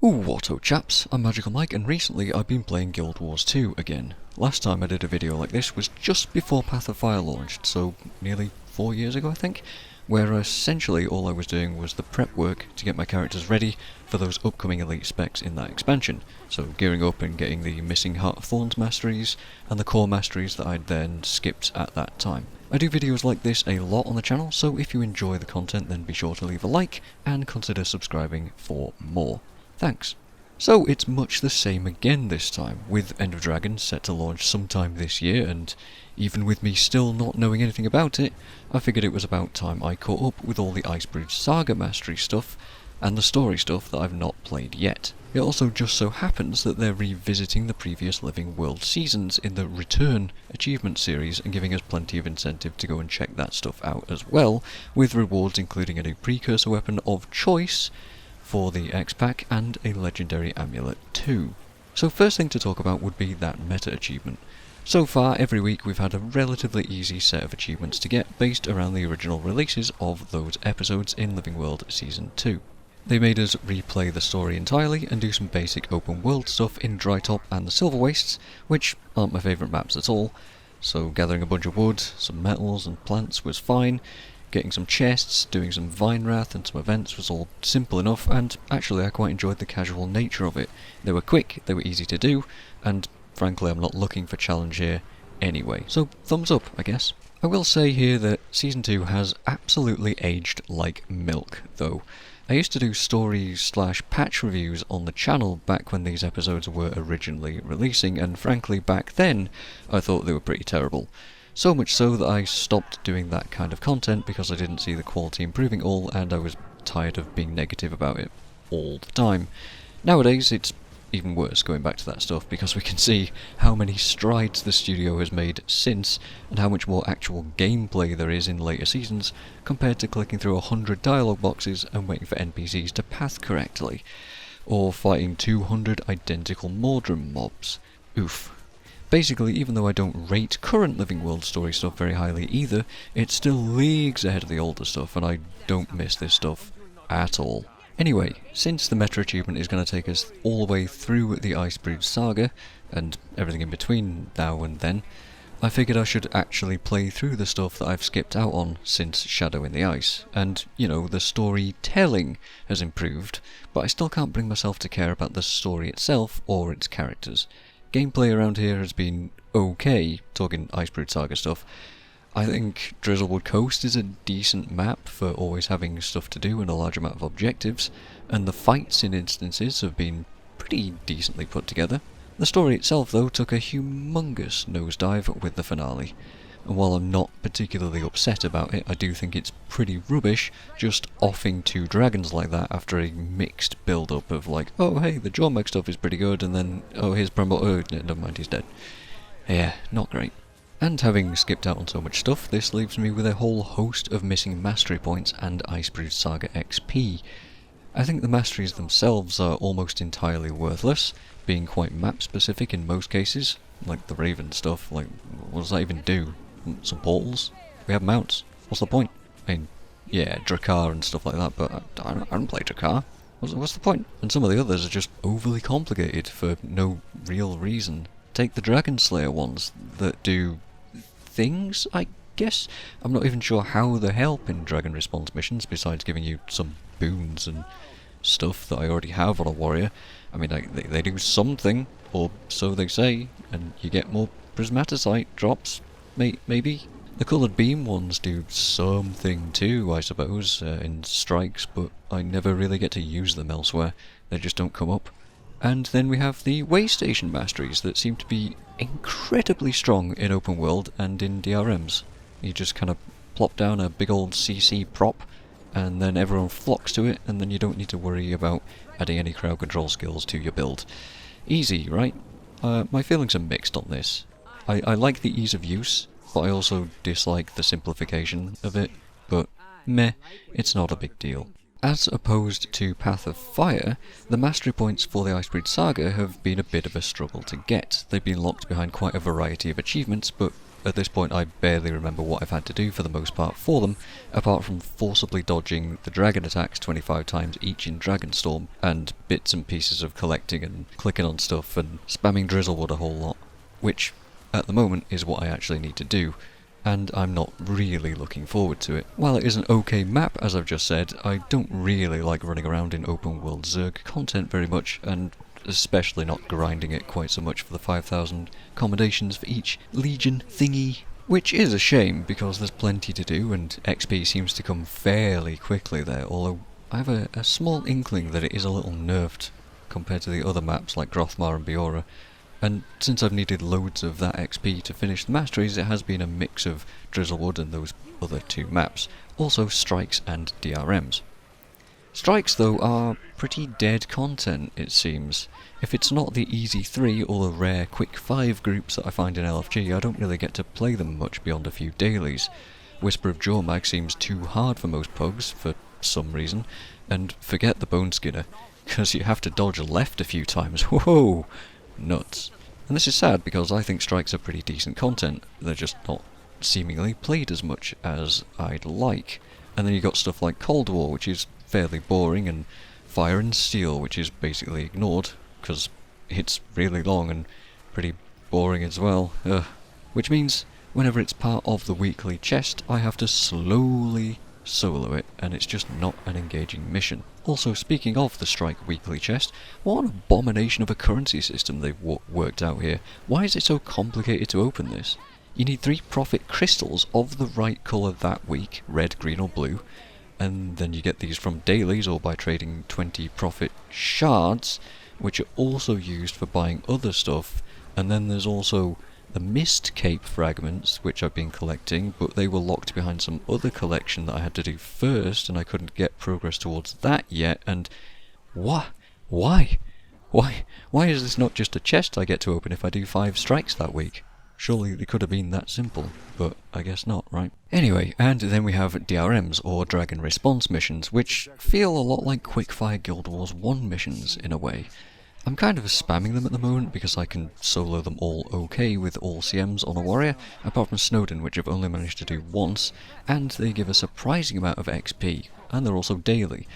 What's up chaps, I'm MagicalMike and recently I've been playing Guild Wars 2 again. Last time I did a video like this was just before Path of Fire launched, so nearly 4 years ago I think, where essentially all I was doing was the prep work to get my characters ready for those upcoming elite specs in that expansion. So gearing up and getting the missing Heart of Thorns masteries and the core masteries that I'd then skipped at that time. I do videos like this a lot on the channel, so if you enjoy the content then be sure to leave a like and consider subscribing for more. Thanks. So it's much the same again this time, with End of Dragon set to launch sometime this year, and even with me still not knowing anything about it, I figured it was about time I caught up with all the Icebrood Saga mastery stuff, and the story stuff that I've not played yet. It also just so happens that they're revisiting the previous Living World seasons in the Return achievement series and giving us plenty of incentive to go and check that stuff out as well, with rewards including a new precursor weapon of choice for the X-Pack and a legendary amulet too. So first thing to talk about would be that meta achievement. So far every week we've had a relatively easy set of achievements to get based around the original releases of those episodes in Living World Season 2. They made us replay the story entirely and do some basic open world stuff in Drytop and the Silver Wastes, which aren't my favourite maps at all. So gathering a bunch of wood, some metals and plants was fine. Getting some chests, doing some Vine Wrath and some events was all simple enough, and actually I quite enjoyed the casual nature of it. They were quick, they were easy to do, and frankly I'm not looking for challenge here anyway. So thumbs up, I guess. I will say here that Season 2 has absolutely aged like milk, though. I used to do story/patch reviews on the channel back when these episodes were originally releasing, and frankly back then I thought they were pretty terrible. So much so that I stopped doing that kind of content because I didn't see the quality improving all and I was tired of being negative about it all the time. Nowadays it's even worse going back to that stuff because we can see how many strides the studio has made since and how much more actual gameplay there is in later seasons compared to clicking through 100 dialogue boxes and waiting for NPCs to path correctly, or fighting 200 identical Mordrum mobs. Oof. Basically, even though I don't rate current Living World story stuff very highly either, it's still leagues ahead of the older stuff, and I don't miss this stuff at all. Anyway, since the meta achievement is going to take us all the way through the Icebrood Saga, and everything in between now and then, I figured I should actually play through the stuff that I've skipped out on since Shadow in the Ice, and, you know, the storytelling has improved, but I still can't bring myself to care about the story itself or its characters. Gameplay around here has been okay, talking Icebrood Saga stuff. I think Drizzlewood Coast is a decent map for always having stuff to do and a large amount of objectives, and the fights in instances have been pretty decently put together. The story itself though took a humongous nosedive with the finale, and while I'm not particularly upset about it, I do think it's pretty rubbish just offing two dragons like that after a mixed build-up of like, oh hey, the Jormag stuff is pretty good, and then, oh here's oh never mind, he's dead. Yeah, not great. And having skipped out on so much stuff, this leaves me with a whole host of missing mastery points and Icebrood Saga XP. I think the masteries themselves are almost entirely worthless, being quite map-specific in most cases, like the Raven stuff. Like, what does that even do? Some portals? We have mounts. What's the point? I mean, yeah, Drakkar and stuff like that, but I don't play Drakkar. What's the point? And some of the others are just overly complicated for no real reason. Take the Dragon Slayer ones that do things, I guess? I'm not even sure how they help in Dragon Response missions besides giving you some boons and stuff that I already have on a warrior. I mean, they do something, or so they say, and you get more prismaticite drops. Maybe. The coloured beam ones do something too, I suppose, in strikes, but I never really get to use them elsewhere. They just don't come up. And then we have the way station masteries that seem to be incredibly strong in open world and in DRMs. You just kind of plop down a big old CC prop, and then everyone flocks to it, and then you don't need to worry about adding any crowd control skills to your build. Easy, right? My feelings are mixed on this. I like the ease of use, but I also dislike the simplification of it, but meh, it's not a big deal. As opposed to Path of Fire, the mastery points for the Icebrood Saga have been a bit of a struggle to get. They've been locked behind quite a variety of achievements, but at this point I barely remember what I've had to do for the most part for them, apart from forcibly dodging the dragon attacks 25 times each in Dragonstorm, and bits and pieces of collecting and clicking on stuff and spamming Drizzlewood a whole lot, which at the moment is what I actually need to do, and I'm not really looking forward to it. While it is an okay map, as I've just said, I don't really like running around in open world Zerg content very much, and especially not grinding it quite so much for the 5,000 accommodations for each Legion thingy. Which is a shame, because there's plenty to do, and XP seems to come fairly quickly there, although I have a small inkling that it is a little nerfed compared to the other maps like Grothmar and Biora. And since I've needed loads of that XP to finish the masteries, it has been a mix of Drizzlewood and those other two maps, also strikes and DRMs. Strikes, though, are pretty dead content, it seems. If it's not the easy 3 or the rare quick 5 groups that I find in LFG, I don't really get to play them much beyond a few dailies. Whisper of Jawmag seems too hard for most pugs, for some reason, and forget the Bone Skinner, because you have to dodge left a few times. Whoa! Nuts. And this is sad, because I think strikes are pretty decent content. They're just not seemingly played as much as I'd like. And then you got stuff like Cold War, which is fairly boring, and Fire and Steel, which is basically ignored, because it's really long and pretty boring as well. Which means, whenever it's part of the weekly chest, I have to slowly solo it, and it's just not an engaging mission. Also, speaking of the Strike weekly chest, what an abomination of a currency system they've worked out here. Why is it so complicated to open this? You need 3 profit crystals of the right colour that week, red, green or blue, and then you get these from dailies or by trading 20 profit shards, which are also used for buying other stuff. And then there's also the Mist Cape fragments, which I've been collecting, but they were locked behind some other collection that I had to do first, and I couldn't get progress towards that yet, and what? Why is this not just a chest I get to open if I do 5 strikes that week? Surely it could have been that simple, but I guess not, right? Anyway, and then we have DRMs, or Dragon Response missions, which feel a lot like Quickfire Guild Wars 1 missions in a way. I'm kind of spamming them at the moment because I can solo them all okay with all CMs on a warrior, apart from Snowden, which I've only managed to do once, and they give a surprising amount of XP, and they're also daily.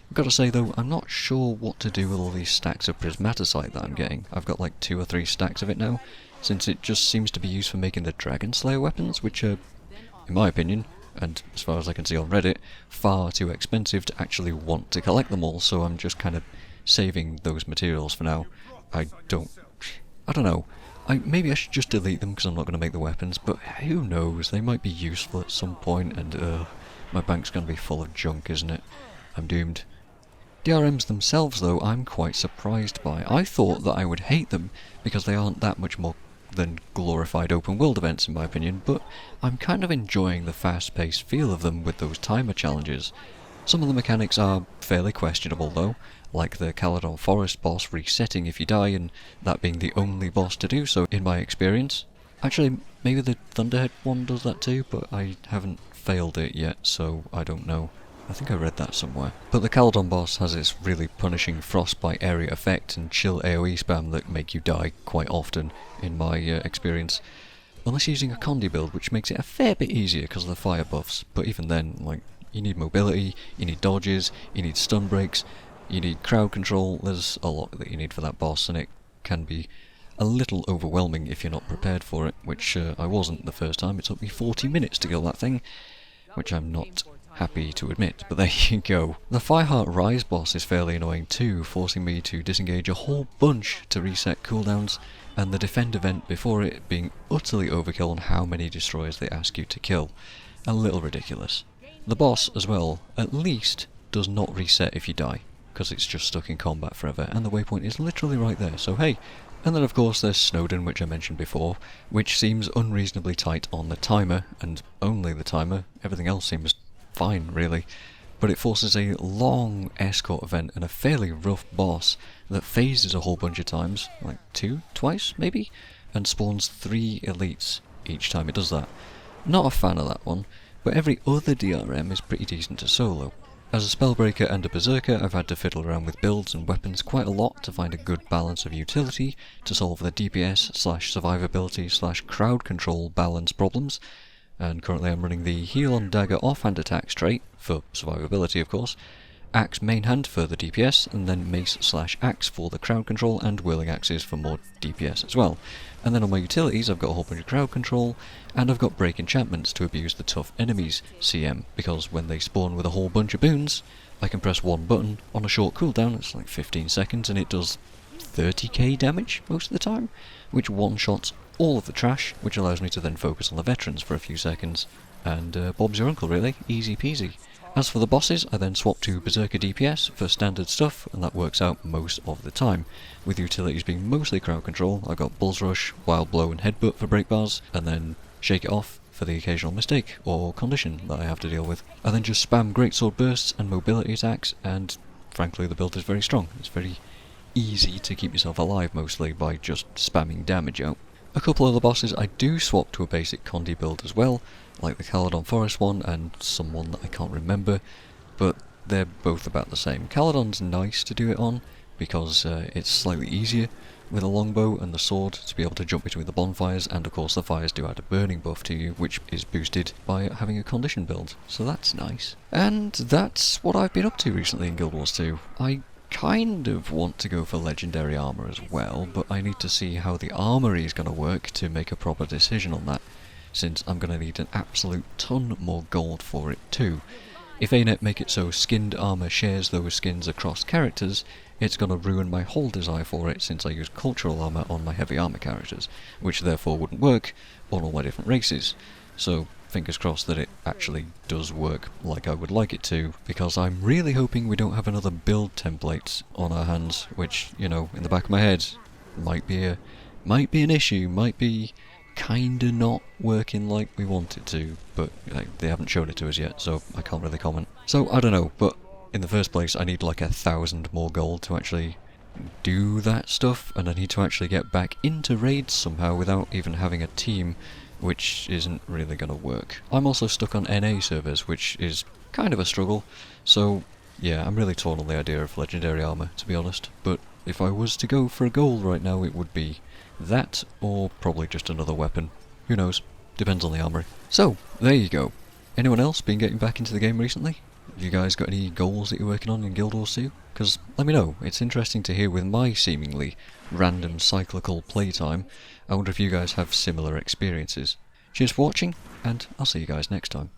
I've got to say though, I'm not sure what to do with all these stacks of Prismaticite that I'm getting. I've got like 2 or 3 stacks of it now, since it just seems to be used for making the Dragon Slayer weapons, which are, in my opinion, and as far as I can see on Reddit, far too expensive to actually want to collect them all, so I'm just kind of saving those materials for now. I don't know. Maybe I should just delete them because I'm not going to make the weapons, but who knows, they might be useful at some point, and my bank's going to be full of junk, isn't it? I'm doomed. DRMs themselves, though, I'm quite surprised by. I thought that I would hate them because they aren't that much more than glorified open world events in my opinion, but I'm kind of enjoying the fast-paced feel of them with those timer challenges. Some of the mechanics are fairly questionable though, like the Caledon Forest boss resetting if you die, and that being the only boss to do so in my experience. Actually, maybe the Thunderhead one does that too, but I haven't failed it yet, so I don't know. I think I read that somewhere. But the Caledon boss has this really punishing frostbite area effect and chill AoE spam that make you die quite often, in my experience. Unless using a Condi build, which makes it a fair bit easier because of the fire buffs, but even then, like, you need mobility, you need dodges, you need stun breaks, you need crowd control. There's a lot that you need for that boss, and it can be a little overwhelming if you're not prepared for it, which I wasn't the first time. It took me 40 minutes to kill that thing, which I'm not happy to admit, but there you go. The Fireheart Rise boss is fairly annoying too, forcing me to disengage a whole bunch to reset cooldowns, and the defend event before it being utterly overkill on how many destroyers they ask you to kill. A little ridiculous. The boss, as well, at least does not reset if you die, because it's just stuck in combat forever, and the waypoint is literally right there, so hey. And then of course there's Snowden, which I mentioned before, which seems unreasonably tight on the timer, and only the timer. Everything else seems fine, really. But it forces a long escort event and a fairly rough boss that phases a whole bunch of times, like twice maybe, and spawns 3 elites each time it does that. Not a fan of that one, but every other DRM is pretty decent to solo. As a spellbreaker and a berserker, I've had to fiddle around with builds and weapons quite a lot to find a good balance of utility to solve the DPS/survivability/crowd control balance problems, and currently I'm running the heal on dagger offhand attacks trait, for survivability of course, axe main hand for the DPS, and then mace/axe for the crowd control, and whirling axes for more DPS as well. And then on my utilities I've got a whole bunch of crowd control, and I've got break enchantments to abuse the tough enemies CM, because when they spawn with a whole bunch of boons, I can press one button on a short cooldown, it's like 15 seconds, and it does 30k damage most of the time, which one-shots all of the trash, which allows me to then focus on the veterans for a few seconds, and Bob's your uncle really, easy peasy. As for the bosses, I then swap to Berserker DPS for standard stuff, and that works out most of the time, with utilities being mostly crowd control. I've got Bull's Rush, Wild Blow and Headbutt for break bars, and then Shake It Off for the occasional mistake or condition that I have to deal with. I then just spam Greatsword Bursts and Mobility attacks, and frankly the build is very strong. It's very easy to keep yourself alive mostly by just spamming damage out. A couple of the bosses I do swap to a basic Condi build as well, like the Caledon Forest one and someone that I can't remember, but they're both about the same. Caledon's nice to do it on because it's slightly easier with a longbow and the sword to be able to jump between the bonfires, and of course the fires do add a burning buff to you, which is boosted by having a condition build, so that's nice. And that's what I've been up to recently in Guild Wars 2. I kind of want to go for legendary armor as well, but I need to see how the armory is going to work to make a proper decision on that, since I'm going to need an absolute ton more gold for it too. If ANET make it so skinned armor shares those skins across characters, it's going to ruin my whole desire for it, since I use cultural armor on my heavy armor characters, which therefore wouldn't work on all my different races. So fingers crossed that it actually does work like I would like it to, because I'm really hoping we don't have another build template on our hands, which, you know, in the back of my head might be an issue, might be kinda not working like we want it to, but they haven't shown it to us yet, so I can't really comment. So I don't know, but in the first place I need like 1,000 more gold to actually do that stuff, and I need to actually get back into raids somehow without even having a team, which isn't really going to work. I'm also stuck on NA servers, which is kind of a struggle, so yeah, I'm really torn on the idea of legendary armor, to be honest, but if I was to go for a goal right now, it would be that, or probably just another weapon. Who knows? Depends on the armory. So, there you go. Anyone else been getting back into the game recently? Have you guys got any goals that you're working on in Guild Wars 2? Because let me know, it's interesting to hear with my seemingly random cyclical playtime. I wonder if you guys have similar experiences. Cheers for watching, and I'll see you guys next time.